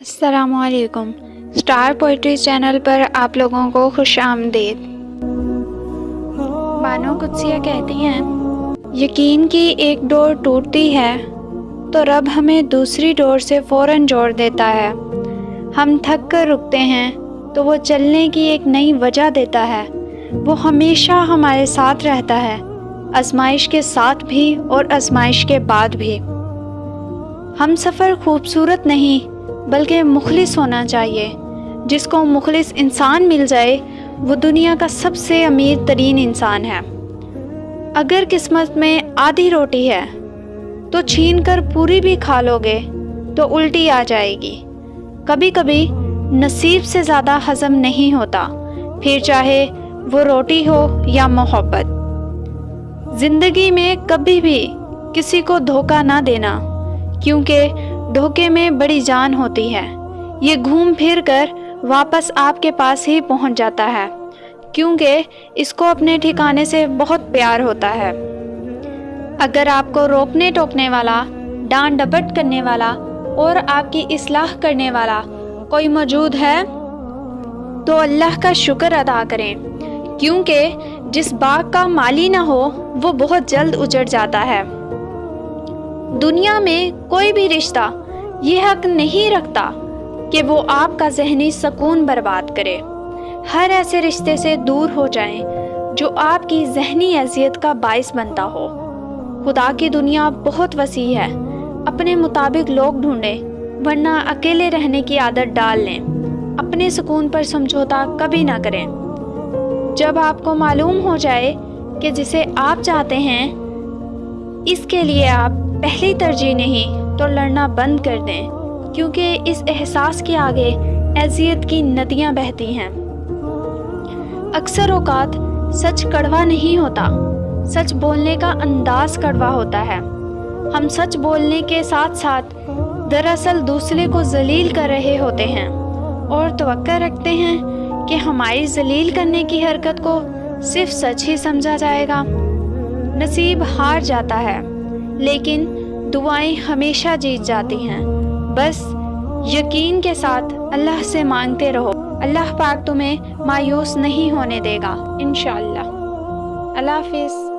السلام علیکم۔ Star poetry channel پر آپ لوگوں کو خوش آمدید۔ بانو قدسیہ کہتی ہیں، یقین کی ایک ڈور ٹوٹتی ہے تو رب ہمیں دوسری ڈور سے فوراً جوڑ دیتا ہے۔ ہم تھک کر رکتے ہیں تو وہ چلنے کی ایک نئی وجہ دیتا ہے۔ وہ ہمیشہ ہمارے ساتھ رہتا ہے، آزمائش کے ساتھ بھی اور آزمائش کے بعد بھی۔ ہم سفر خوبصورت نہیں بلکہ مخلص ہونا چاہیے۔ جس کو مخلص انسان مل جائے وہ دنیا کا سب سے امیر ترین انسان ہے۔ اگر قسمت میں آدھی روٹی ہے تو چھین کر پوری بھی کھا لو گے تو الٹی آ جائے گی۔ کبھی کبھی نصیب سے زیادہ ہضم نہیں ہوتا، پھر چاہے وہ روٹی ہو یا محبت۔ زندگی میں کبھی بھی کسی کو دھوکہ نہ دینا، کیونکہ دھوکے میں بڑی جان ہوتی ہے۔ یہ گھوم پھر کر واپس آپ کے پاس ہی پہنچ جاتا ہے، کیونکہ اس کو اپنے ٹھکانے سے بہت پیار ہوتا ہے۔ اگر آپ کو روکنے ٹوکنے والا، ڈانٹ ڈپٹ کرنے والا اور آپ کی اصلاح کرنے والا کوئی موجود ہے تو اللہ کا شکر ادا کریں، کیونکہ جس باغ کا مالی نہ ہو وہ بہت جلد اجڑ جاتا ہے۔ دنیا میں کوئی بھی رشتہ یہ حق نہیں رکھتا کہ وہ آپ کا ذہنی سکون برباد کرے۔ ہر ایسے رشتے سے دور ہو جائیں جو آپ کی ذہنی اذیت کا باعث بنتا ہو۔ خدا کی دنیا بہت وسیع ہے، اپنے مطابق لوگ ڈھونڈیں، ورنہ اکیلے رہنے کی عادت ڈال لیں۔ اپنے سکون پر سمجھوتا کبھی نہ کریں۔ جب آپ کو معلوم ہو جائے کہ جسے آپ چاہتے ہیں اس کے لیے آپ پہلی ترجیح نہیں تو لڑنا بند کر دیں، کیونکہ اس احساس کے آگے اذیت کی ندیاں بہتی ہیں۔ اکثر اوقات سچ کڑوا نہیں ہوتا، سچ بولنے کا انداز کڑوا ہوتا ہے۔ ہم سچ بولنے کے ساتھ ساتھ دراصل دوسرے کو ذلیل کر رہے ہوتے ہیں اور توقع رکھتے ہیں کہ ہماری ذلیل کرنے کی حرکت کو صرف سچ ہی سمجھا جائے گا۔ نصیب ہار جاتا ہے لیکن دعائیں ہمیشہ جیت جاتی ہیں۔ بس یقین کے ساتھ اللہ سے مانگتے رہو، اللہ پاک تمہیں مایوس نہیں ہونے دے گا انشاءاللہ۔ اللہ حافظ۔